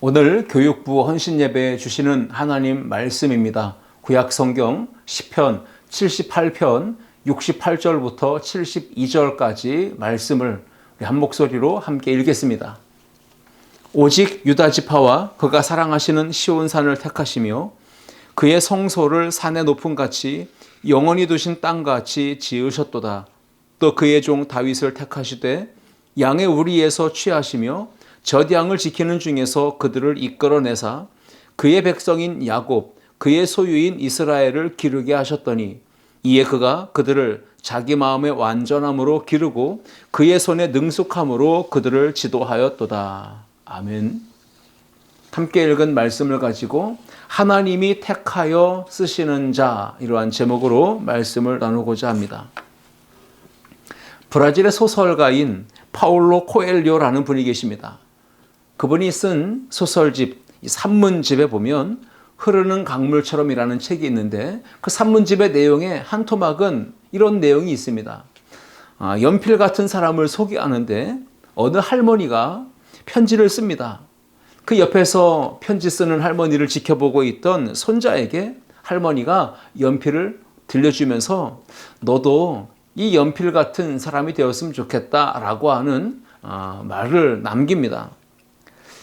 오늘 교육부 헌신예배에 주시는 하나님 말씀입니다. 구약성경 시편 78편 68절부터 72절까지 말씀을 한 목소리로 함께 읽겠습니다. 오직 유다 지파와 그가 사랑하시는 시온산을 택하시며 그의 성소를 산의 높음 같이 영원히 두신 땅같이 지으셨도다. 또 그의 종 다윗을 택하시되 양의 우리에서 취하시며 젖양을 지키는 중에서 그들을 이끌어내사 그의 백성인 야곱 그의 소유인 이스라엘을 기르게 하셨더니 이에 그가 그들을 자기 마음의 완전함으로 기르고 그의 손의 능숙함으로 그들을 지도하였도다. 아멘. 함께 읽은 말씀을 가지고 하나님이 택하여 쓰시는 자, 이러한 제목으로 말씀을 나누고자 합니다. 브라질의 소설가인 파울로 코엘료라는 분이 계십니다. 그분이 쓴 소설집 산문집에 보면 흐르는 강물처럼이라는 책이 있는데 그 산문집의 내용에 한 토막은 이런 내용이 있습니다. 연필 같은 사람을 소개하는데 어느 할머니가 편지를 씁니다. 그 옆에서 편지 쓰는 할머니를 지켜보고 있던 손자에게 할머니가 연필을 들려주면서 너도 이 연필 같은 사람이 되었으면 좋겠다라고 하는 말을 남깁니다.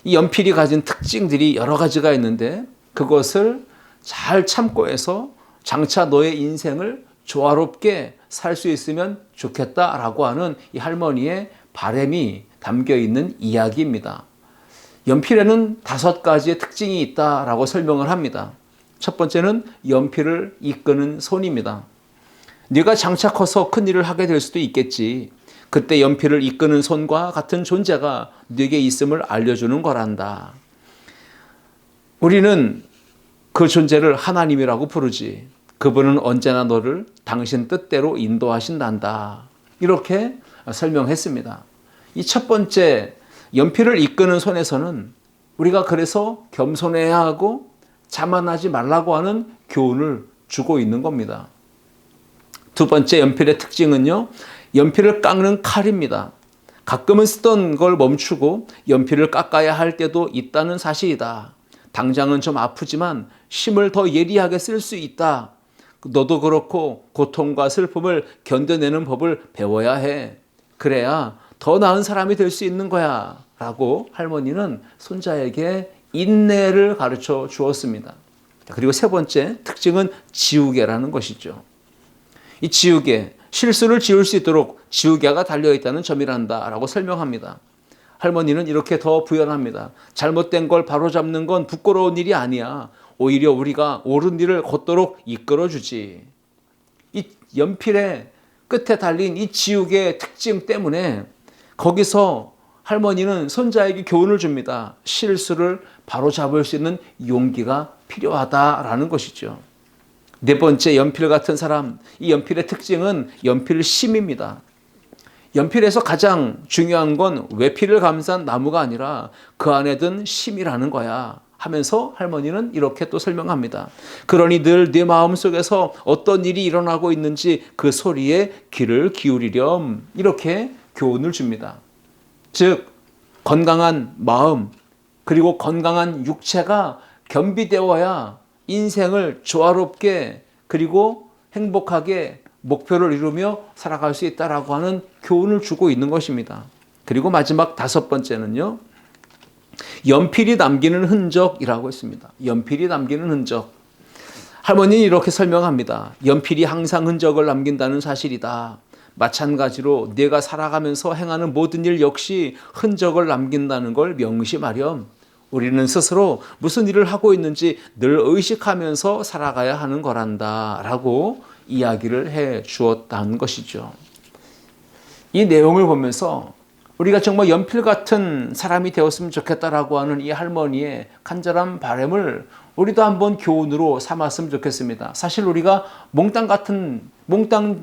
이 연필이 가진 특징들이 여러 가지가 있는데 그것을 잘 참고해서 장차 너의 인생을 조화롭게 살 수 있으면 좋겠다라고 하는 이 할머니의 바람이 담겨 있는 이야기입니다. 연필에는 5가지의 특징이 있다라고 설명을 합니다. 첫 번째는 연필을 이끄는 손입니다. 네가 장차 커서 큰 일을 하게 될 수도 있겠지. 그때 연필을 이끄는 손과 같은 존재가 네게 있음을 알려주는 거란다. 우리는 그 존재를 하나님이라고 부르지. 그분은 언제나 너를 당신 뜻대로 인도하신단다. 이렇게 설명했습니다. 이 첫 번째 연필을 이끄는 손에서는 우리가 그래서 겸손해야 하고 자만하지 말라고 하는 교훈을 주고 있는 겁니다. 두 번째 연필의 특징은요, 연필을 깎는 칼입니다. 가끔은 쓰던 걸 멈추고 연필을 깎아야 할 때도 있다는 사실이다. 당장은 좀 아프지만 힘을 더 예리하게 쓸 수 있다. 너도 그렇고 고통과 슬픔을 견뎌내는 법을 배워야 해. 그래야 더 나은 사람이 될 수 있는 거야. 라고 할머니는 손자에게 인내를 가르쳐 주었습니다. 그리고 세 번째 특징은 지우개라는 것이죠. 이 지우개, 실수를 지울 수 있도록 지우개가 달려있다는 점이란다 라고 설명합니다. 할머니는 이렇게 더 부연합니다. 잘못된 걸 바로잡는 건 부끄러운 일이 아니야. 오히려 우리가 옳은 일을 걷도록 이끌어주지. 이 연필의 끝에 달린 이 지우개의 특징 때문에 거기서 할머니는 손자에게 교훈을 줍니다. 실수를 바로잡을 수 있는 용기가 필요하다라는 것이죠. 네 번째, 연필 같은 사람. 이 연필의 특징은 연필심입니다. 연필에서 가장 중요한 건 외필을 감싼 나무가 아니라 그 안에 든 심이라는 거야 하면서 할머니는 이렇게 또 설명합니다. 그러니 늘 네 마음속에서 어떤 일이 일어나고 있는지 그 소리에 귀를 기울이렴. 이렇게 교훈을 줍니다. 즉 건강한 마음 그리고 건강한 육체가 겸비되어야 인생을 조화롭게 그리고 행복하게 목표를 이루며 살아갈 수 있다라고 하는 교훈을 주고 있는 것입니다. 그리고 마지막 5번째는요. 연필이 남기는 흔적이라고 했습니다. 연필이 남기는 흔적. 할머니는 이렇게 설명합니다. 연필이 항상 흔적을 남긴다는 사실이다. 마찬가지로 내가 살아가면서 행하는 모든 일 역시 흔적을 남긴다는 걸 명심하렴. 우리는 스스로 무슨 일을 하고 있는지 늘 의식하면서 살아가야 하는 거란다 라고 이야기를 해 주었다는 것이죠. 이 내용을 보면서 우리가 정말 연필 같은 사람이 되었으면 좋겠다라고 하는 이 할머니의 간절한 바람을 우리도 한번 교훈으로 삼았으면 좋겠습니다. 사실 우리가 몽땅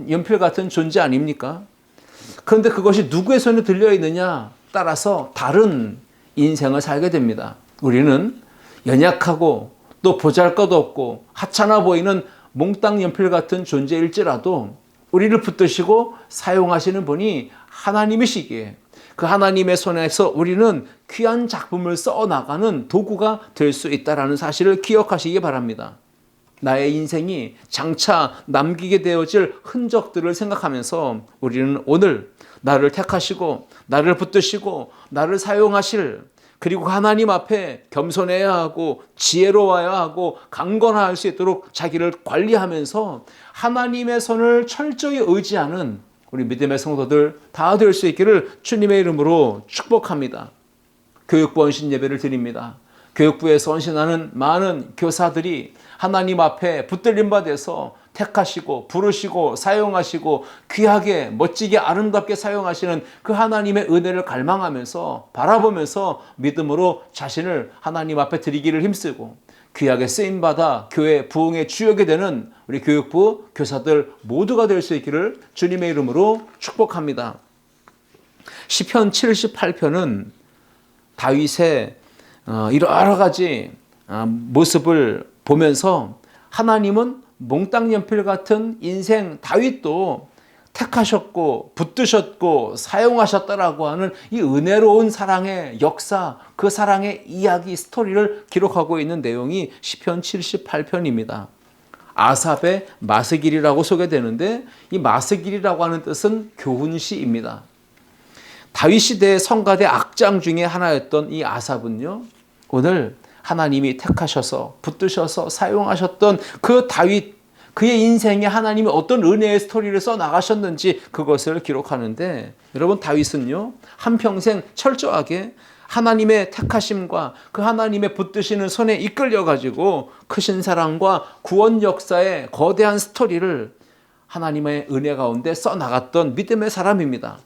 연필 같은 존재 아닙니까? 그런데 그것이 누구의 손에 들려 있느냐 따라서 다른 인생을 살게 됩니다. 우리는 연약하고 또 보잘것없고 하찮아 보이는 몽땅 연필 같은 존재일지라도 우리를 붙드시고 사용하시는 분이 하나님이시기에 그 하나님의 손에서 우리는 귀한 작품을 써나가는 도구가 될 수 있다는 사실을 기억하시기 바랍니다. 나의 인생이 장차 남기게 되어질 흔적들을 생각하면서 우리는 오늘 나를 택하시고 나를 붙드시고 나를 사용하실, 그리고 하나님 앞에 겸손해야 하고 지혜로워야 하고 강건할 수 있도록 자기를 관리하면서 하나님의 손을 철저히 의지하는 우리 믿음의 성도들 다 될 수 있기를 주님의 이름으로 축복합니다. 교육부 헌신 예배를 드립니다. 교육부에서 헌신하는 많은 교사들이 하나님 앞에 붙들림 받아서 택하시고 부르시고 사용하시고 귀하게 멋지게 아름답게 사용하시는 그 하나님의 은혜를 갈망하면서 바라보면서 믿음으로 자신을 하나님 앞에 드리기를 힘쓰고 귀하게 쓰임받아 교회 부흥의 주역이 되는 우리 교육부 교사들 모두가 될 수 있기를 주님의 이름으로 축복합니다. 시편 78편은 다윗의 여러 가지 모습을 보면서 하나님은 몽땅 연필 같은 인생 다윗도 택하셨고 붙드셨고 사용하셨다라고 하는 이 은혜로운 사랑의 역사, 그 사랑의 이야기 스토리를 기록하고 있는 내용이 시편 78편입니다. 아삽의 마스길이라고 소개되는데 이 마스길이라고 하는 뜻은 교훈시입니다. 다윗 시대의 성가대 악장 중에 하나였던 이 아삽은요, 오늘 하나님이 택하셔서 붙드셔서 사용하셨던 그 다윗, 그의 인생에 하나님이 어떤 은혜의 스토리를 써 나가셨는지 그것을 기록하는데, 여러분 다윗은요 한평생 철저하게 하나님의 택하심과 그 하나님의 붙드시는 손에 이끌려 가지고 크신 사랑과 구원 역사의 거대한 스토리를 하나님의 은혜 가운데 써 나갔던 믿음의 사람입니다.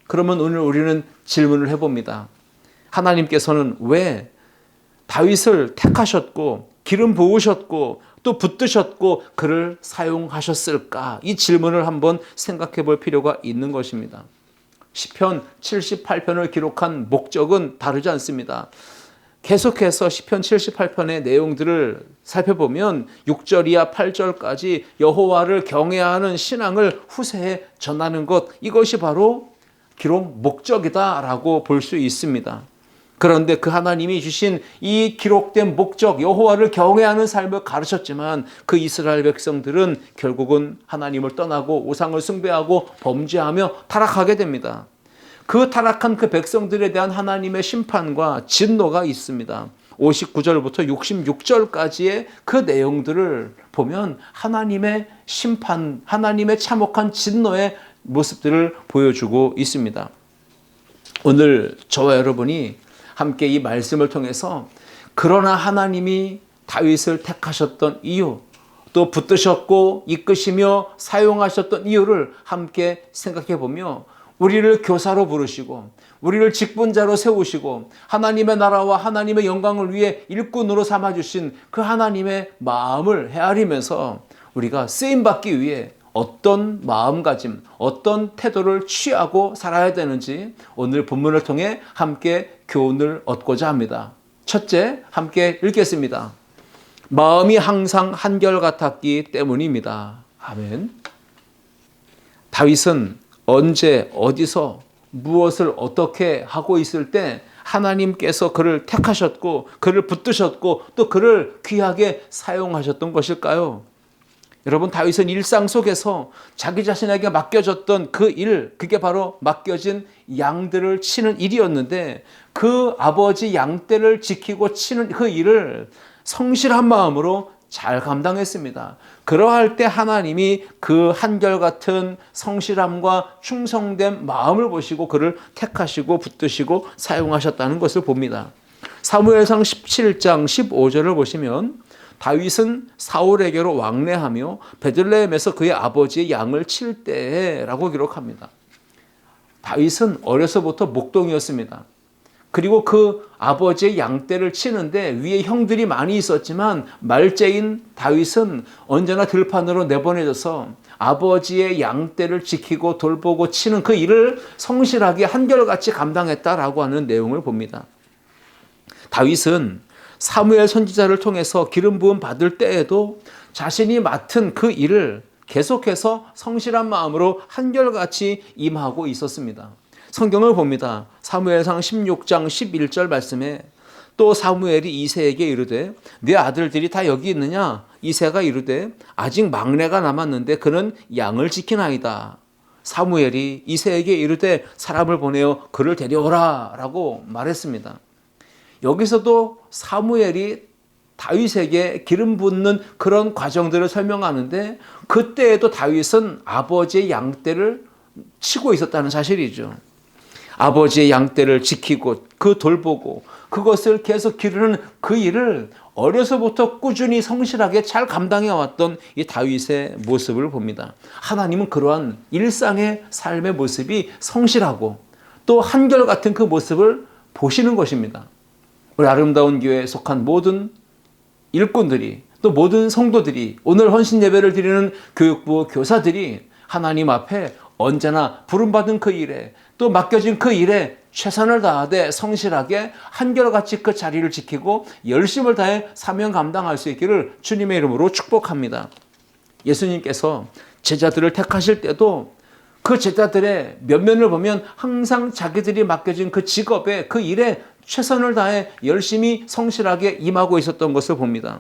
그러면 오늘 우리는 질문을 해봅니다. 하나님께서는 왜 다윗을 택하셨고 기름 부으셨고 또 붙드셨고 그를 사용하셨을까? 이 질문을 한번 생각해 볼 필요가 있는 것입니다. 시편 78편을 기록한 목적은 다르지 않습니다. 계속해서 시편 78편의 내용들을 살펴보면 6절 이하 8절까지 여호와를 경외하는 신앙을 후세에 전하는 것, 이것이 바로 기록 목적이다라고 볼 수 있습니다. 그런데 그 하나님이 주신 이 기록된 목적, 여호와를 경외하는 삶을 가르쳤지만 그 이스라엘 백성들은 결국은 하나님을 떠나고 우상을 숭배하고 범죄하며 타락하게 됩니다. 그 타락한 그 백성들에 대한 하나님의 심판과 진노가 있습니다. 59절부터 66절까지의 그 내용들을 보면 하나님의 심판, 하나님의 참혹한 진노의 모습들을 보여주고 있습니다. 오늘 저와 여러분이 함께 이 말씀을 통해서 그러나 하나님이 다윗을 택하셨던 이유, 또 붙드셨고 이끄시며 사용하셨던 이유를 함께 생각해 보며 우리를 교사로 부르시고 우리를 직분자로 세우시고 하나님의 나라와 하나님의 영광을 위해 일꾼으로 삼아주신 그 하나님의 마음을 헤아리면서 우리가 쓰임받기 위해 어떤 마음가짐, 어떤 태도를 취하고 살아야 되는지 오늘 본문을 통해 함께 교훈을 얻고자 합니다. 첫째, 함께 읽겠습니다. 마음이 항상 한결같았기 때문입니다. 아멘. 다윗은 언제 어디서 무엇을 어떻게 하고 있을 때 하나님께서 그를 택하셨고 그를 붙드셨고 또 그를 귀하게 사용하셨던 것일까요? 여러분, 다윗은 일상 속에서 자기 자신에게 맡겨졌던 그 일, 그게 바로 맡겨진 양들을 치는 일이었는데 그 아버지 양떼를 지키고 치는 그 일을 성실한 마음으로 잘 감당했습니다. 그러할 때 하나님이 그 한결같은 성실함과 충성된 마음을 보시고 그를 택하시고 붙드시고 사용하셨다는 것을 봅니다. 사무엘상 17장 15절을 보시면 다윗은 사울에게로 왕래하며 베들레헴에서 그의 아버지의 양을 칠 때라고 기록합니다. 다윗은 어려서부터 목동이었습니다. 그리고 그 아버지의 양떼를 치는데 위에 형들이 많이 있었지만 말째인 다윗은 언제나 들판으로 내보내져서 아버지의 양떼를 지키고 돌보고 치는 그 일을 성실하게 한결같이 감당했다라고 하는 내용을 봅니다. 다윗은 사무엘 선지자를 통해서 기름 부음 받을 때에도 자신이 맡은 그 일을 계속해서 성실한 마음으로 한결같이 임하고 있었습니다. 성경을 봅니다. 사무엘상 16장 11절 말씀에 또 사무엘이 이새에게 이르되 네 아들들이 다 여기 있느냐? 이새가 이르되 아직 막내가 남았는데 그는 양을 지키나이다. 사무엘이 이새에게 이르되 사람을 보내어 그를 데려오라 라고 말했습니다. 여기서도 사무엘이 다윗에게 기름 붓는 그런 과정들을 설명하는데 그때에도 다윗은 아버지의 양떼를 치고 있었다는 사실이죠. 아버지의 양떼를 지키고 그 돌보고 그것을 계속 기르는 그 일을 어려서부터 꾸준히 성실하게 잘 감당해 왔던 이 다윗의 모습을 봅니다. 하나님은 그러한 일상의 삶의 모습이 성실하고 또 한결같은 그 모습을 보시는 것입니다. 우리 아름다운 교회에 속한 모든 일꾼들이 또 모든 성도들이 오늘 헌신 예배를 드리는 교육부 교사들이 하나님 앞에 언제나 부름받은 그 일에 또 맡겨진 그 일에 최선을 다하되 성실하게 한결같이 그 자리를 지키고 열심을 다해 사명 감당할 수 있기를 주님의 이름으로 축복합니다. 예수님께서 제자들을 택하실 때도 그 제자들의 면면을 보면 항상 자기들이 맡겨진 그 직업에 그 일에 최선을 다해 열심히 성실하게 임하고 있었던 것을 봅니다.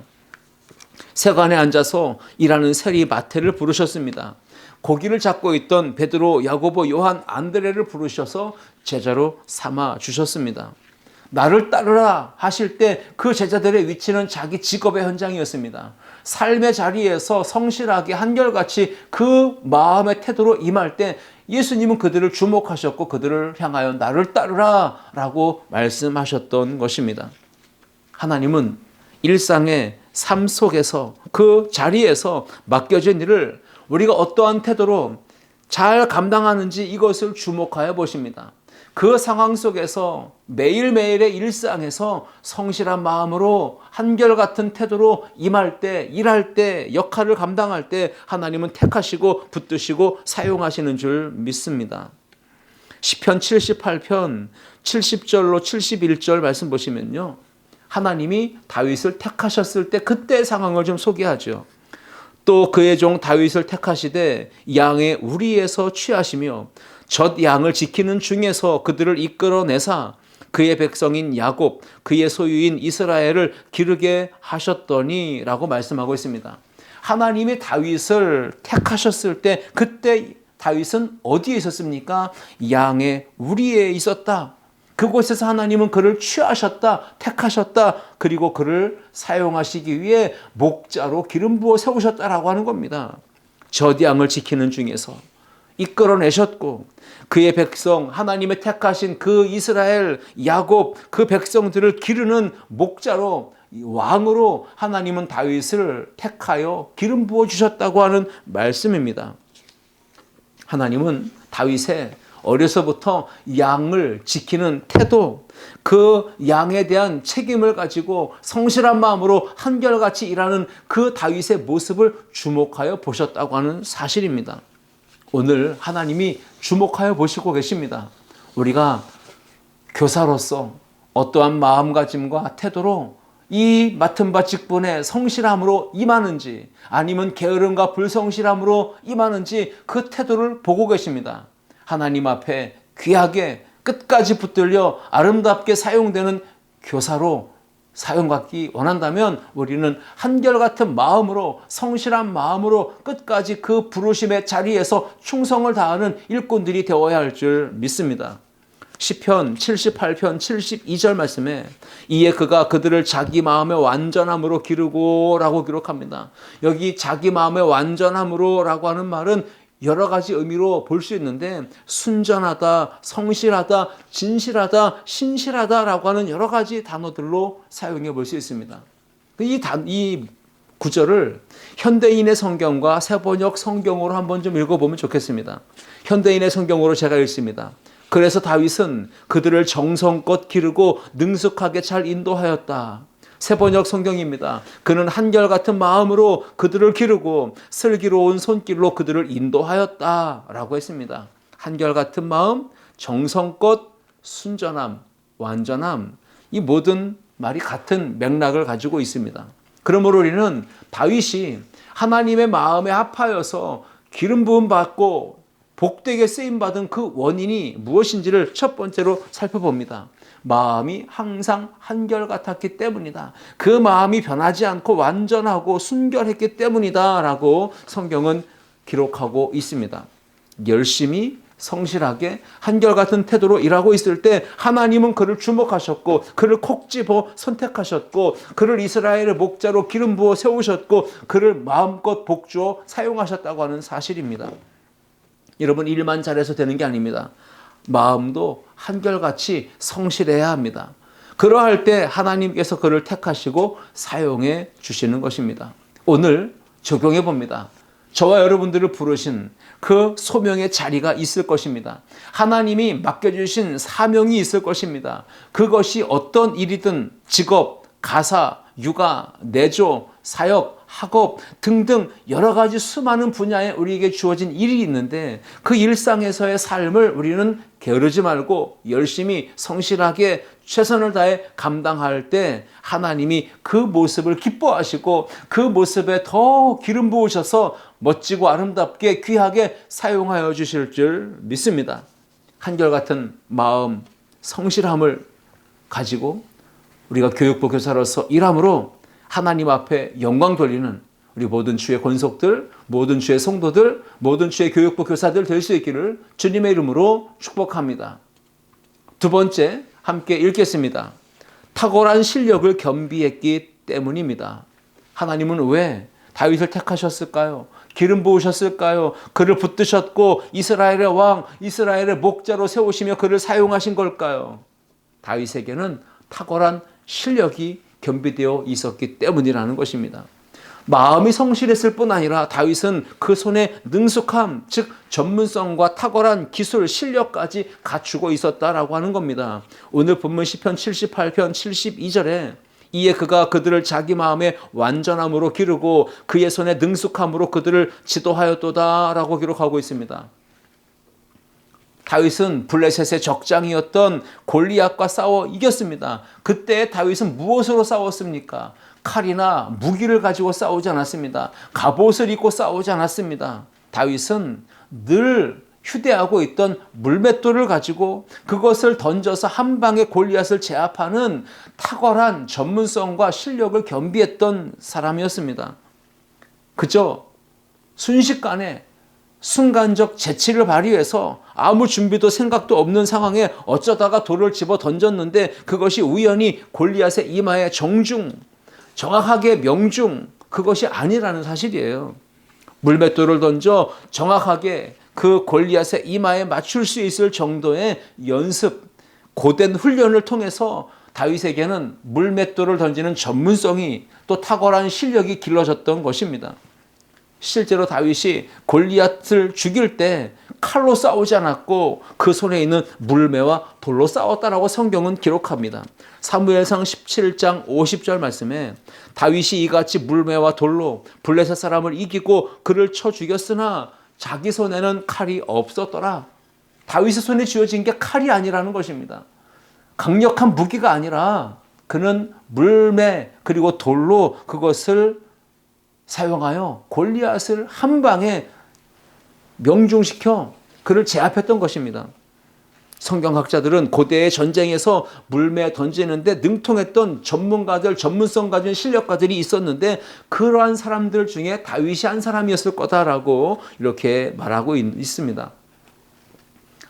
세관에 앉아서 일하는 세리 마태를 부르셨습니다. 고기를 잡고 있던 베드로, 야고보, 요한, 안드레를 부르셔서 제자로 삼아 주셨습니다. 나를 따르라 하실 때 그 제자들의 위치는 자기 직업의 현장이었습니다. 삶의 자리에서 성실하게 한결같이 그 마음의 태도로 임할 때 예수님은 그들을 주목하셨고 그들을 향하여 나를 따르라 라고 말씀하셨던 것입니다. 하나님은 일상의 삶 속에서 그 자리에서 맡겨진 일을 우리가 어떠한 태도로 잘 감당하는지 이것을 주목하여 보십니다. 그 상황 속에서 매일매일의 일상에서 성실한 마음으로 한결같은 태도로 임할 때, 일할 때, 역할을 감당할 때 하나님은 택하시고 붙드시고 사용하시는 줄 믿습니다. 시편 78편 70절로 71절 말씀 보시면요. 하나님이 다윗을 택하셨을 때 그때의 상황을 좀 소개하죠. 또 그의 종 다윗을 택하시되 양의 우리에서 취하시며 젖 양을 지키는 중에서 그들을 이끌어내사 그의 백성인 야곱 그의 소유인 이스라엘을 기르게 하셨더니 라고 말씀하고 있습니다. 하나님이 다윗을 택하셨을 때 그때 다윗은 어디에 있었습니까? 양의 우리에 있었다. 그곳에서 하나님은 그를 취하셨다, 택하셨다, 그리고 그를 사용하시기 위해 목자로 기름 부어 세우셨다라고 하는 겁니다. 젖양을 지키는 중에서 이끌어내셨고 그의 백성, 하나님의 택하신 그 이스라엘, 야곱, 그 백성들을 기르는 목자로 왕으로 하나님은 다윗을 택하여 기름 부어 주셨다고 하는 말씀입니다. 하나님은 다윗의 어려서부터 양을 지키는 태도, 그 양에 대한 책임을 가지고 성실한 마음으로 한결같이 일하는 그 다윗의 모습을 주목하여 보셨다고 하는 사실입니다. 오늘 하나님이 주목하여 보시고 계십니다. 우리가 교사로서 어떠한 마음가짐과 태도로 이 맡은 바 직분에 성실함으로 임하는지 아니면 게으름과 불성실함으로 임하는지 그 태도를 보고 계십니다. 하나님 앞에 귀하게 끝까지 붙들려 아름답게 사용되는 교사로 사용받기 원한다면 우리는 한결같은 마음으로 성실한 마음으로 끝까지 그 부르심의 자리에서 충성을 다하는 일꾼들이 되어야 할 줄 믿습니다. 시편 78편 72절 말씀에 이에 그가 그들을 자기 마음의 완전함으로 기르고 라고 기록합니다. 여기 자기 마음의 완전함으로 라고 하는 말은 여러 가지 의미로 볼 수 있는데 순전하다, 성실하다, 진실하다, 신실하다 라고 하는 여러 가지 단어들로 사용해 볼 수 있습니다. 이 구절을 현대인의 성경과 새번역 성경으로 한번 좀 읽어보면 좋겠습니다. 현대인의 성경으로 제가 읽습니다. 그래서 다윗은 그들을 정성껏 기르고 능숙하게 잘 인도하였다. 새번역 성경입니다. 그는 한결같은 마음으로 그들을 기르고 슬기로운 손길로 그들을 인도하였다라고 했습니다. 한결같은 마음, 정성껏, 순전함, 완전함, 이 모든 말이 같은 맥락을 가지고 있습니다. 그러므로 우리는 다윗이 하나님의 마음에 합하여서 기름 부음 받고 복되게 쓰임받은 그 원인이 무엇인지를 첫 번째로 살펴봅니다. 마음이 항상 한결같았기 때문이다. 그 마음이 변하지 않고 완전하고 순결했기 때문이다 라고 성경은 기록하고 있습니다. 열심히 성실하게 한결같은 태도로 일하고 있을 때 하나님은 그를 주목하셨고 그를 콕 집어 선택하셨고 그를 이스라엘의 목자로 기름 부어 세우셨고 그를 마음껏 복주어 사용하셨다고 하는 사실입니다. 여러분, 일만 잘해서 되는 게 아닙니다. 마음도 한결같이 성실해야 합니다. 그러할 때 하나님께서 그를 택하시고 사용해 주시는 것입니다. 오늘 적용해 봅니다. 저와 여러분들을 부르신 그 소명의 자리가 있을 것입니다. 하나님이 맡겨주신 사명이 있을 것입니다. 그것이 어떤 일이든 직업, 가사, 육아, 내조, 사역, 학업 등등 여러 가지 수많은 분야에 우리에게 주어진 일이 있는데 그 일상에서의 삶을 우리는 게으르지 말고 열심히 성실하게 최선을 다해 감당할 때 하나님이 그 모습을 기뻐하시고 그 모습에 더 기름 부으셔서 멋지고 아름답게 귀하게 사용하여 주실 줄 믿습니다. 한결같은 마음, 성실함을 가지고 우리가 교육부 교사로서 일함으로 하나님 앞에 영광 돌리는 우리 모든 주의 권속들, 모든 주의 성도들, 모든 주의 교육부 교사들 될 수 있기를 주님의 이름으로 축복합니다. 두 번째, 함께 읽겠습니다. 탁월한 실력을 겸비했기 때문입니다. 하나님은 왜 다윗을 택하셨을까요? 기름 부으셨을까요? 그를 붙드셨고 이스라엘의 왕, 이스라엘의 목자로 세우시며 그를 사용하신 걸까요? 다윗에게는 탁월한 실력이 겸비되어 있었기 때문이라는 것입니다. 마음이 성실했을 뿐 아니라 다윗은 그 손에 능숙함, 즉 전문성과 탁월한 기술, 실력까지 갖추고 있었다라고 하는 겁니다. 오늘 본문 시편 78편 72절에 이에 그가 그들을 자기 마음의 완전함으로 기르고 그의 손에 능숙함으로 그들을 지도하였도다 라고 기록하고 있습니다. 다윗은 블레셋의 적장이었던 골리앗과 싸워 이겼습니다. 그때 다윗은 무엇으로 싸웠습니까? 칼이나 무기를 가지고 싸우지 않았습니다. 갑옷을 입고 싸우지 않았습니다. 다윗은 늘 휴대하고 있던 물맷돌을 가지고 그것을 던져서 한 방에 골리앗을 제압하는 탁월한 전문성과 실력을 겸비했던 사람이었습니다. 그저 순식간에 순간적 재치를 발휘해서 아무 준비도 생각도 없는 상황에 어쩌다가 돌을 집어 던졌는데 그것이 우연히 골리앗의 이마에 정확하게 명중, 그것이 아니라는 사실이에요. 물맷돌을 던져 정확하게 그 골리앗의 이마에 맞출 수 있을 정도의 연습, 고된 훈련을 통해서 다윗에게는 물맷돌을 던지는 전문성이 또 탁월한 실력이 길러졌던 것입니다. 실제로 다윗이 골리앗을 죽일 때 칼로 싸우지 않았고 그 손에 있는 물매와 돌로 싸웠다라고 성경은 기록합니다. 사무엘상 17장 50절 말씀에 다윗이 이같이 물매와 돌로 블레셋 사람을 이기고 그를 쳐 죽였으나 자기 손에는 칼이 없었더라. 다윗의 손에 쥐어진 게 칼이 아니라는 것입니다. 강력한 무기가 아니라 그는 물매 그리고 돌로 그것을 사용하여 골리앗을 한 방에 명중시켜 그를 제압했던 것입니다. 성경학자들은 고대의 전쟁에서 물매 던지는데 능통했던 전문가들, 전문성 가진 실력가들이 있었는데 그러한 사람들 중에 다윗이 한 사람이었을 거다라고 이렇게 말하고 있습니다.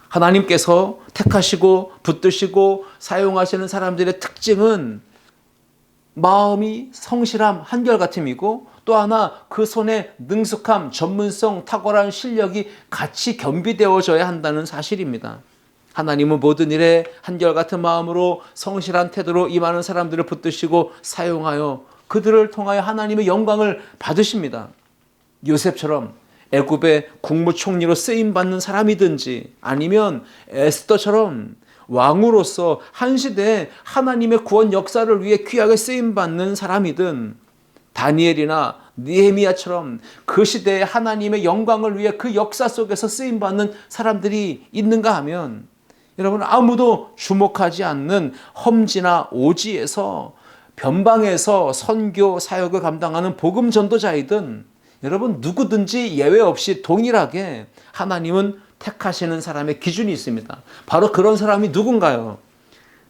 하나님께서 택하시고 붙드시고 사용하시는 사람들의 특징은 마음이 성실함, 한결같음이고 또 하나 그 손에 능숙함, 전문성, 탁월한 실력이 같이 겸비되어져야 한다는 사실입니다. 하나님은 모든 일에 한결같은 마음으로 성실한 태도로 임하는 사람들을 붙드시고 사용하여 그들을 통하여 하나님의 영광을 받으십니다. 요셉처럼 애굽의 국무총리로 쓰임받는 사람이든지 아니면 에스더처럼 왕으로서 한 시대에 하나님의 구원 역사를 위해 귀하게 쓰임받는 사람이든 다니엘이나 느헤미야처럼 그 시대에 하나님의 영광을 위해 그 역사 속에서 쓰임받는 사람들이 있는가 하면 여러분 아무도 주목하지 않는 험지나 오지에서 변방에서 선교 사역을 감당하는 복음 전도자이든 여러분 누구든지 예외 없이 동일하게 하나님은 택하시는 사람의 기준이 있습니다. 바로 그런 사람이 누군가요?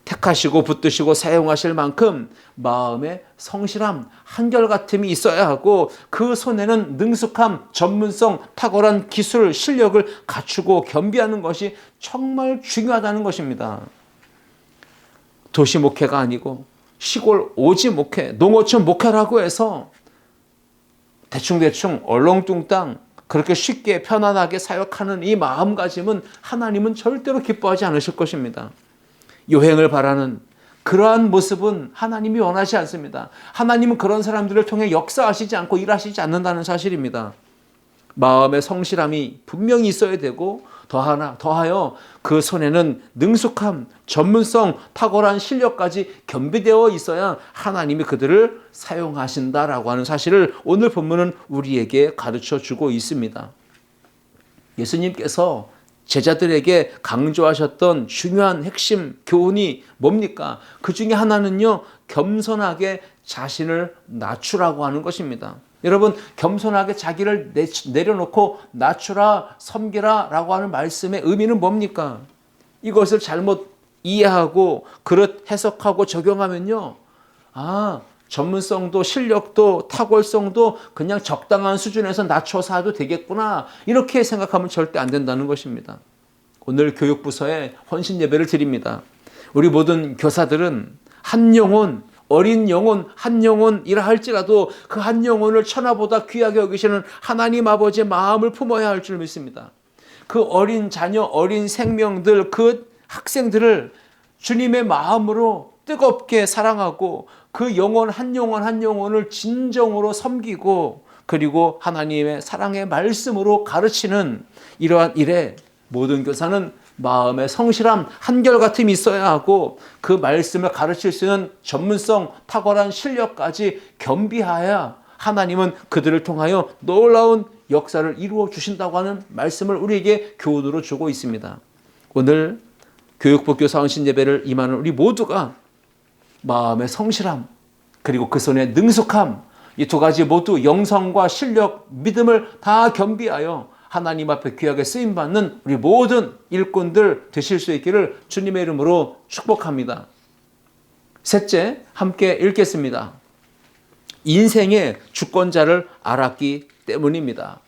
택하시고 붙드시고 사용하실 만큼 마음에 성실함, 한결같음이 있어야 하고 그 손에는 능숙함, 전문성, 탁월한 기술, 실력을 갖추고 겸비하는 것이 정말 중요하다는 것입니다. 도시 목회가 아니고 시골 오지 목회, 농어촌 목회라고 해서 대충대충 얼렁뚱땅 그렇게 쉽게 편안하게 사역하는 이 마음가짐은 하나님은 절대로 기뻐하지 않으실 것입니다. 요행을 바라는 그러한 모습은 하나님이 원하지 않습니다. 하나님은 그런 사람들을 통해 역사하시지 않고 일하시지 않는다는 사실입니다. 마음의 성실함이 분명히 있어야 되고 더하여 그 손에는 능숙함, 전문성, 탁월한 실력까지 겸비되어 있어야 하나님이 그들을 사용하신다라고 하는 사실을 오늘 본문은 우리에게 가르쳐 주고 있습니다. 예수님께서 제자들에게 강조하셨던 중요한 핵심 교훈이 뭡니까? 그 중에 하나는요, 겸손하게 자신을 낮추라고 하는 것입니다. 여러분, 겸손하게 자기를 내려놓고 낮추라, 섬기라 라고 하는 말씀의 의미는 뭡니까? 이것을 잘못 이해하고 그릇 해석하고 적용하면요, 전문성도 실력도 탁월성도 그냥 적당한 수준에서 낮춰서 해도 되겠구나, 이렇게 생각하면 절대 안 된다는 것입니다. 오늘 교육부서에 헌신 예배를 드립니다. 우리 모든 교사들은 한 영혼, 어린 영혼, 한 영혼이라 할지라도 그 한 영혼을 천하보다 귀하게 여기시는 하나님 아버지의 마음을 품어야 할 줄 믿습니다. 그 어린 자녀, 어린 생명들, 그 학생들을 주님의 마음으로 뜨겁게 사랑하고 그 영혼 한 영혼을 진정으로 섬기고 그리고 하나님의 사랑의 말씀으로 가르치는 이러한 일에 모든 교사는 마음의 성실함, 한결같음이 있어야 하고 그 말씀을 가르칠 수 있는 전문성, 탁월한 실력까지 겸비하여 하나님은 그들을 통하여 놀라운 역사를 이루어 주신다고 하는 말씀을 우리에게 교훈으로 주고 있습니다. 오늘 교육부 교사 헌신 예배를 임하는 우리 모두가 마음의 성실함 그리고 그 손의 능숙함, 이 두 가지 모두 영성과 실력, 믿음을 다 겸비하여 하나님 앞에 귀하게 쓰임받는 우리 모든 일꾼들 되실 수 있기를 주님의 이름으로 축복합니다. 셋째, 함께 읽겠습니다. 인생의 주권자를 알았기 때문입니다.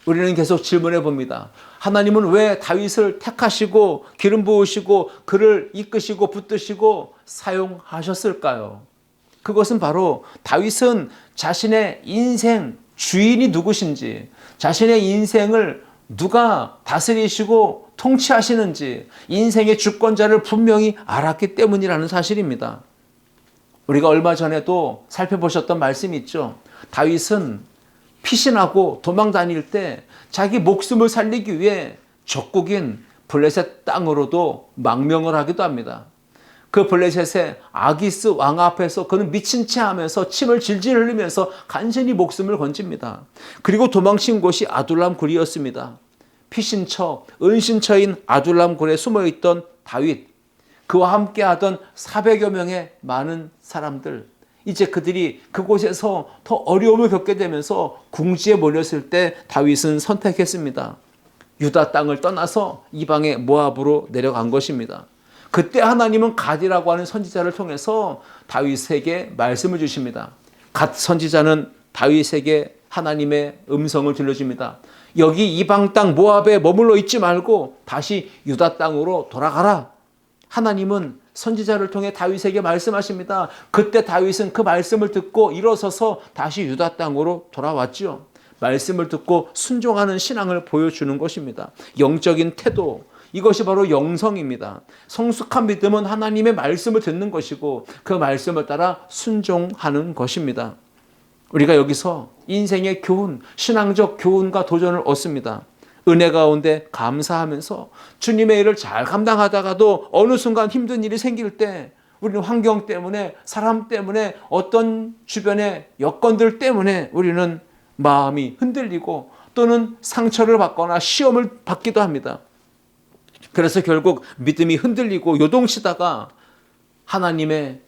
우리는 계속 질문해 봅니다. 하나님은 왜 다윗을 택하시고 기름 부으시고 그를 이끄시고 붙드시고 사용하셨을까요? 그것은 바로 다윗은 자신의 인생 주인이 누구신지, 자신의 인생을 누가 다스리시고 통치하시는지 인생의 주권자를 분명히 알았기 때문이라는 사실입니다. 우리가 얼마 전에도 살펴보셨던 말씀이 있죠. 다윗은 피신하고 도망 다닐 때 자기 목숨을 살리기 위해 적국인 블레셋 땅으로도 망명을 하기도 합니다. 그 블레셋의 아기스 왕 앞에서 그는 미친 채 하면서 침을 질질 흘리면서 간신히 목숨을 건집니다. 그리고 도망친 곳이 아둘람 굴이었습니다. 피신처, 은신처인 아둘람 굴에 숨어있던 다윗, 그와 함께하던 400여 명의 많은 사람들, 이제 그들이 그곳에서 더 어려움을 겪게 되면서 궁지에 몰렸을 때 다윗은 선택했습니다. 유다 땅을 떠나서 이방의 모압으로 내려간 것입니다. 그때 하나님은 갓이라고 하는 선지자를 통해서 다윗에게 말씀을 주십니다. 갓 선지자는 다윗에게 하나님의 음성을 들려줍니다. 여기 이방 땅 모압에 머물러 있지 말고 다시 유다 땅으로 돌아가라. 하나님은 선지자를 통해 다윗에게 말씀하십니다. 그때 다윗은 그 말씀을 듣고 일어서서 다시 유다 땅으로 돌아왔죠. 말씀을 듣고 순종하는 신앙을 보여주는 것입니다. 영적인 태도, 이것이 바로 영성입니다. 성숙한 믿음은 하나님의 말씀을 듣는 것이고 그 말씀을 따라 순종하는 것입니다. 우리가 여기서 인생의 교훈, 신앙적 교훈과 도전을 얻습니다. 은혜 가운데 감사하면서 주님의 일을 잘 감당하다가도 어느 순간 힘든 일이 생길 때 우리는 환경 때문에, 사람 때문에, 어떤 주변의 여건들 때문에 우리는 마음이 흔들리고 또는 상처를 받거나 시험을 받기도 합니다. 그래서 결국 믿음이 흔들리고 요동치다가 하나님의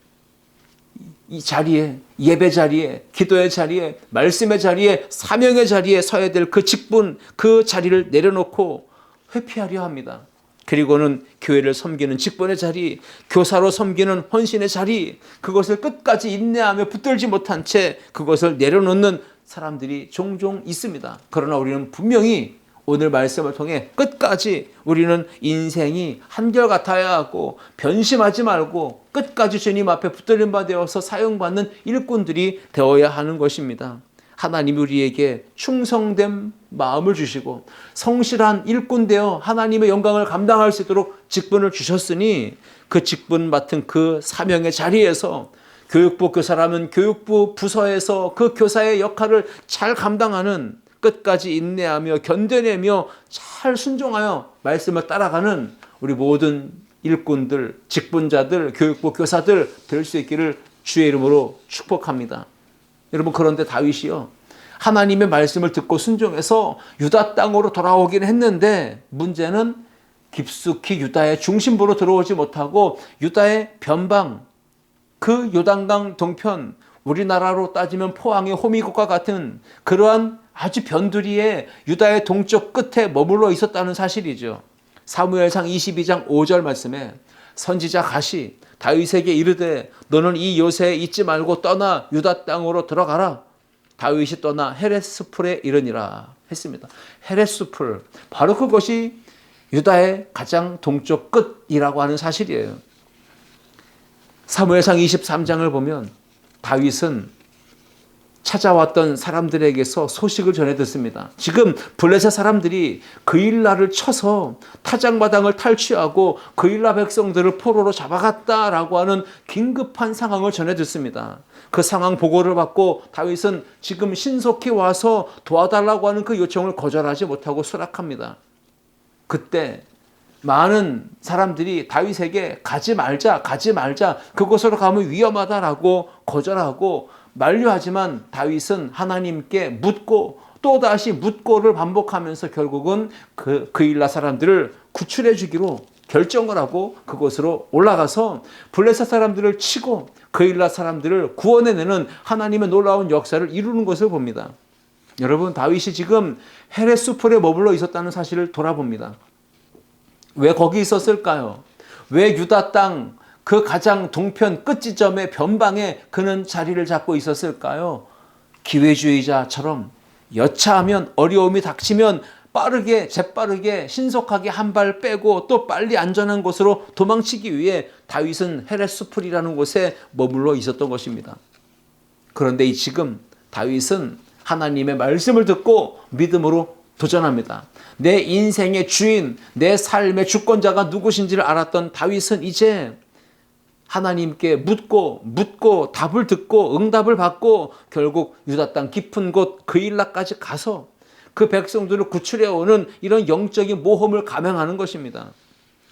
이 자리에, 예배 자리에, 기도의 자리에, 말씀의 자리에, 사명의 자리에 서야 될 그 직분, 그 자리를 내려놓고 회피하려 합니다. 그리고는 교회를 섬기는 직분의 자리, 교사로 섬기는 헌신의 자리, 그것을 끝까지 인내하며 붙들지 못한 채 그것을 내려놓는 사람들이 종종 있습니다. 그러나 우리는 분명히 오늘 말씀을 통해 끝까지 우리는 인생이 한결같아야 하고 변심하지 말고 끝까지 주님 앞에 붙들림 바 되어서 사용받는 일꾼들이 되어야 하는 것입니다. 하나님이 우리에게 충성된 마음을 주시고 성실한 일꾼 되어 하나님의 영광을 감당할 수 있도록 직분을 주셨으니 그 직분 맡은 그 사명의 자리에서 교육부 교사라면 교육부 부서에서 그 교사의 역할을 잘 감당하는, 끝까지 인내하며 견뎌내며 잘 순종하여 말씀을 따라가는 우리 모든 일꾼들, 직분자들, 교육부 교사들 될 수 있기를 주의 이름으로 축복합니다. 여러분, 그런데 다윗이요, 하나님의 말씀을 듣고 순종해서 유다 땅으로 돌아오긴 했는데 문제는 깊숙이 유다의 중심부로 들어오지 못하고 유다의 변방, 그 요단강 동편, 우리나라로 따지면 포항의 호미곶과 같은 그러한 아주 변두리에 유다의 동쪽 끝에 머물러 있었다는 사실이죠. 사무엘상 22장 5절 말씀에 선지자 갓이 다윗에게 이르되 너는 이 요새에 있지 말고 떠나 유다 땅으로 들어가라. 다윗이 떠나 헤레스풀에 이르니라 했습니다. 헤레스풀, 바로 그것이 유다의 가장 동쪽 끝이라고 하는 사실이에요. 사무엘상 23장을 보면 다윗은 찾아왔던 사람들에게서 소식을 전해 듣습니다. 지금 블레셋 사람들이 그일라를 쳐서 타작마당을 탈취하고 그일라 백성들을 포로로 잡아갔다라고 하는 긴급한 상황을 전해 듣습니다. 그 상황 보고를 받고 다윗은 지금 신속히 와서 도와달라고 하는 그 요청을 거절하지 못하고 수락합니다. 그때 많은 사람들이 다윗에게 가지 말자, 그곳으로 가면 위험하다라고 거절하고 만류하지만 다윗은 하나님께 묻고 또다시 묻고를 반복하면서 결국은 그일라 사람들을 구출해 주기로 결정을 하고 그곳으로 올라가서 블레셋 사람들을 치고 그일라 사람들을 구원해내는 하나님의 놀라운 역사를 이루는 것을 봅니다. 여러분, 다윗이 지금 헤레스풀에 머물러 있었다는 사실을 돌아봅니다. 왜 거기 있었을까요? 왜 유다 땅 그 가장 동편 끝지점의 변방에 그는 자리를 잡고 있었을까요? 기회주의자처럼 여차하면, 어려움이 닥치면 재빠르게 신속하게 한 발 빼고 또 빨리 안전한 곳으로 도망치기 위해 다윗은 헤레스풀이라는 곳에 머물러 있었던 것입니다. 그런데 지금 다윗은 하나님의 말씀을 듣고 믿음으로 도전합니다. 내 인생의 주인, 내 삶의 주권자가 누구신지를 알았던 다윗은 이제 하나님께 묻고 답을 듣고 응답을 받고 결국 유다 땅 깊은 곳 그일라까지 가서 그 백성들을 구출해오는 이런 영적인 모험을 감행하는 것입니다.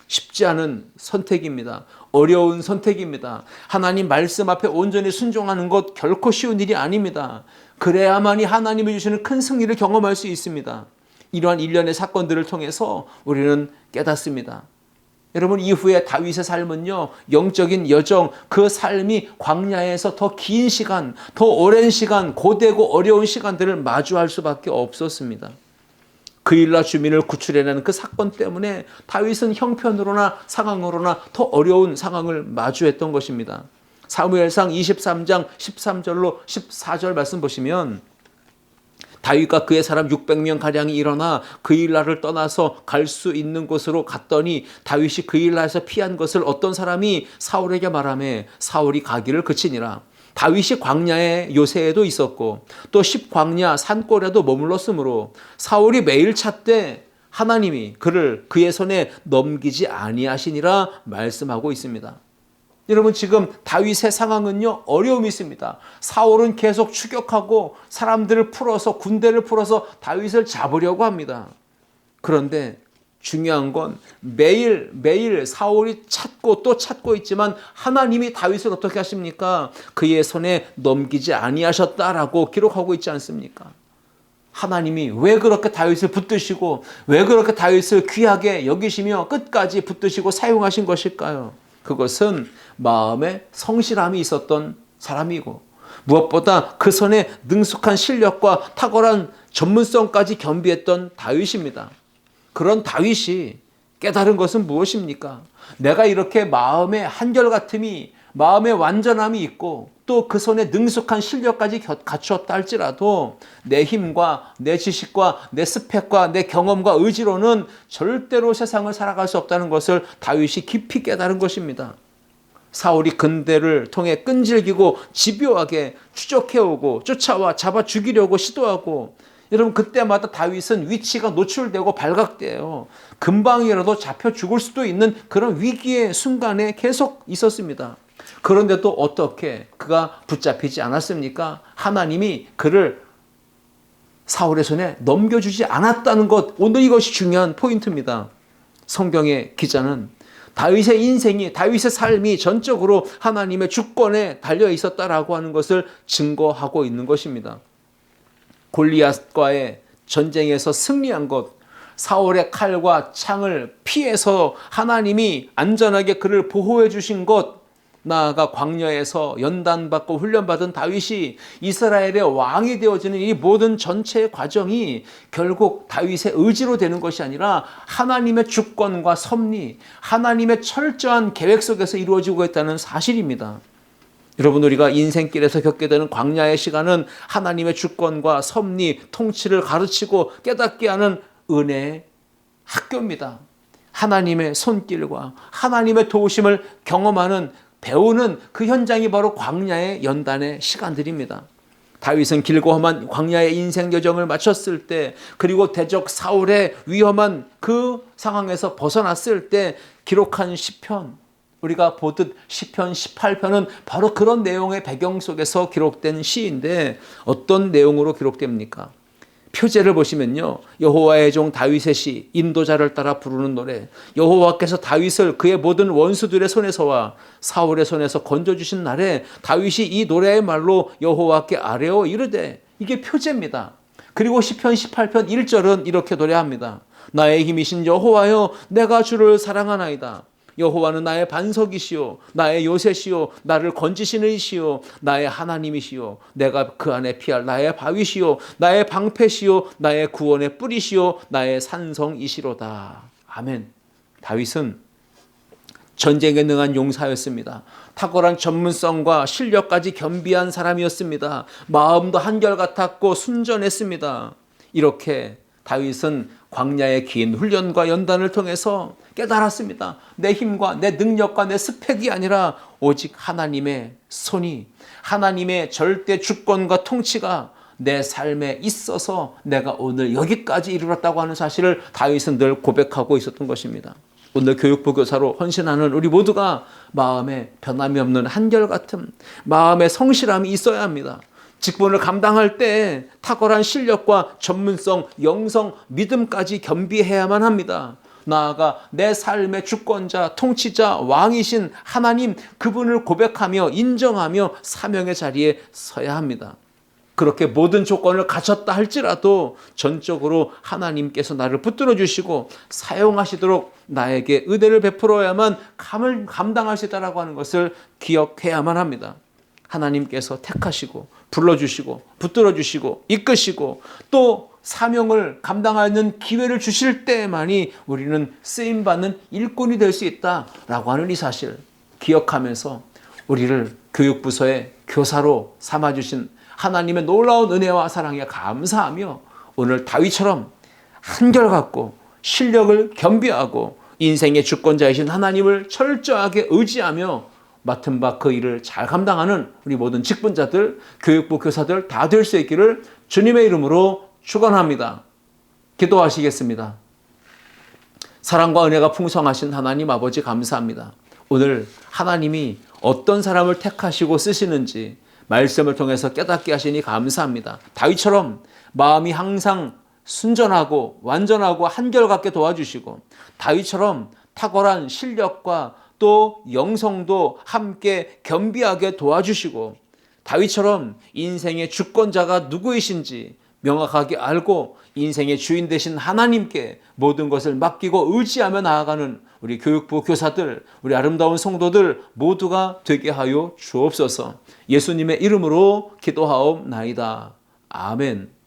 쉽지 않은 선택입니다. 어려운 선택입니다. 하나님 말씀 앞에 온전히 순종하는 것 결코 쉬운 일이 아닙니다. 그래야만이 하나님이 주시는 큰 승리를 경험할 수 있습니다. 이러한 일련의 사건들을 통해서 우리는 깨닫습니다. 여러분, 이후에 다윗의 삶은요, 영적인 여정, 그 삶이 광야에서 더 긴 시간, 더 오랜 시간, 고되고 어려운 시간들을 마주할 수밖에 없었습니다. 그일라 주민을 구출해내는 그 사건 때문에 다윗은 형편으로나 상황으로나 더 어려운 상황을 마주했던 것입니다. 사무엘상 23장 13절로 14절 말씀 보시면 다윗과 그의 사람 600명 가량이 일어나 그일라를 떠나서 갈 수 있는 곳으로 갔더니 다윗이 그일라에서 피한 것을 어떤 사람이 사울에게 말하매 사울이 가기를 그치니라. 다윗이 광야의 요새에도 있었고 또 십광야 산골에도 머물렀으므로 사울이 매일 찾되 하나님이 그를 그의 손에 넘기지 아니하시니라 말씀하고 있습니다. 여러분, 지금 다윗의 상황은요, 어려움이 있습니다. 사울은 계속 추격하고 사람들을 풀어서, 군대를 풀어서 다윗을 잡으려고 합니다. 그런데 중요한 건 매일 사울이 찾고 또 찾고 있지만 하나님이 다윗을 어떻게 하십니까? 그의 손에 넘기지 아니하셨다라고 기록하고 있지 않습니까? 하나님이 왜 그렇게 다윗을 붙드시고 왜 그렇게 다윗을 귀하게 여기시며 끝까지 붙드시고 사용하신 것일까요? 그것은 마음에 성실함이 있었던 사람이고 무엇보다 그 손에 능숙한 실력과 탁월한 전문성까지 겸비했던 다윗입니다. 그런 다윗이 깨달은 것은 무엇입니까? 내가 이렇게 마음의 한결같음이, 마음의 완전함이 있고 또 그 손에 능숙한 실력까지 갖추었다 할지라도 내 힘과 내 지식과 내 스펙과 내 경험과 의지로는 절대로 세상을 살아갈 수 없다는 것을 다윗이 깊이 깨달은 것입니다. 사울이 근대를 통해 끈질기고 집요하게 추적해오고 쫓아와 잡아 죽이려고 시도하고, 여러분 그때마다 다윗은 위치가 노출되고 발각돼요. 금방이라도 잡혀 죽을 수도 있는 그런 위기의 순간에 계속 있었습니다. 그런데도 어떻게 그가 붙잡히지 않았습니까? 하나님이 그를 사울의 손에 넘겨주지 않았다는 것, 오늘 이것이 중요한 포인트입니다. 성경의 기자는 다윗의 인생이, 다윗의 삶이 전적으로 하나님의 주권에 달려 있었다라고 하는 것을 증거하고 있는 것입니다. 골리앗과의 전쟁에서 승리한 것, 사울의 칼과 창을 피해서 하나님이 안전하게 그를 보호해 주신 것, 나아가 광야에서 연단받고 훈련받은 다윗이 이스라엘의 왕이 되어지는 이 모든 전체의 과정이 결국 다윗의 의지로 되는 것이 아니라 하나님의 주권과 섭리, 하나님의 철저한 계획 속에서 이루어지고 있다는 사실입니다. 여러분, 우리가 인생길에서 겪게 되는 광야의 시간은 하나님의 주권과 섭리, 통치를 가르치고 깨닫게 하는 은혜의 학교입니다. 하나님의 손길과 하나님의 도우심을 경험하는, 배우는 그 현장이 바로 광야의 연단의 시간들입니다. 다윗은 길고 험한 광야의 인생 여정을 마쳤을 때, 그리고 대적 사울의 위험한 그 상황에서 벗어났을 때 기록한 시편, 우리가 보듯 시편 18편은 바로 그런 내용의 배경 속에서 기록된 시인데, 어떤 내용으로 기록됩니까? 표제를 보시면요, 여호와의 종 다윗의 시, 인도자를 따라 부르는 노래, 여호와께서 다윗을 그의 모든 원수들의 손에서와 사울의 손에서 건져주신 날에 다윗이 이 노래의 말로 여호와께 아뢰어 이르되, 이게 표제입니다. 그리고 시편 18편 1절은 이렇게 노래합니다. 나의 힘이신 여호와여, 내가 주를 사랑하나이다. 여호와는 나의 반석이시요 나의 요새시요 나를 건지시는 이시요 나의 하나님이시요 내가 그 안에 피할 나의 바위시요 나의 방패시요 나의 구원의 뿌리시요 나의 산성이시로다. 아멘. 다윗은 전쟁에 능한 용사였습니다. 탁월한 전문성과 실력까지 겸비한 사람이었습니다. 마음도 한결같았고 순전했습니다. 이렇게 다윗은 광야의 긴 훈련과 연단을 통해서 깨달았습니다. 내 힘과 내 능력과 내 스펙이 아니라 오직 하나님의 손이, 하나님의 절대 주권과 통치가 내 삶에 있어서 내가 오늘 여기까지 이르렀다고 하는 사실을 다윗은 늘 고백하고 있었던 것입니다. 오늘 교육부 교사로 헌신하는 우리 모두가 마음에 변함이 없는 한결같음, 마음의 성실함이 있어야 합니다. 직분을 감당할 때 탁월한 실력과 전문성, 영성, 믿음까지 겸비해야만 합니다. 나아가 내 삶의 주권자, 통치자, 왕이신 하나님, 그분을 고백하며 인정하며 사명의 자리에 서야 합니다. 그렇게 모든 조건을 갖췄다 할지라도 전적으로 하나님께서 나를 붙들어 주시고 사용하시도록 나에게 은혜를 베풀어야만 감당할 수 있다고 하는 것을 기억해야만 합니다. 하나님께서 택하시고 불러주시고 붙들어주시고 이끄시고 또 사명을 감당하는 기회를 주실 때만이 우리는 쓰임받는 일꾼이 될 수 있다라고 하는 이 사실 기억하면서 우리를 교육부서의 교사로 삼아주신 하나님의 놀라운 은혜와 사랑에 감사하며 오늘 다윗처럼 한결같고 실력을 겸비하고 인생의 주권자이신 하나님을 철저하게 의지하며 맡은 바 그 일을 잘 감당하는 우리 모든 직분자들, 교육부 교사들 다 될 수 있기를 주님의 이름으로 축원합니다. 기도하시겠습니다. 사랑과 은혜가 풍성하신 하나님 아버지 감사합니다. 오늘 하나님이 어떤 사람을 택하시고 쓰시는지 말씀을 통해서 깨닫게 하시니 감사합니다. 다윗처럼 마음이 항상 순전하고 완전하고 한결같게 도와주시고, 다윗처럼 탁월한 실력과 또 영성도 함께 겸비하게 도와주시고, 다윗처럼 인생의 주권자가 누구이신지 명확하게 알고 인생의 주인 되신 하나님께 모든 것을 맡기고 의지하며 나아가는 우리 교육부 교사들, 우리 아름다운 성도들 모두가 되게 하여 주옵소서. 예수님의 이름으로 기도하옵나이다. 아멘.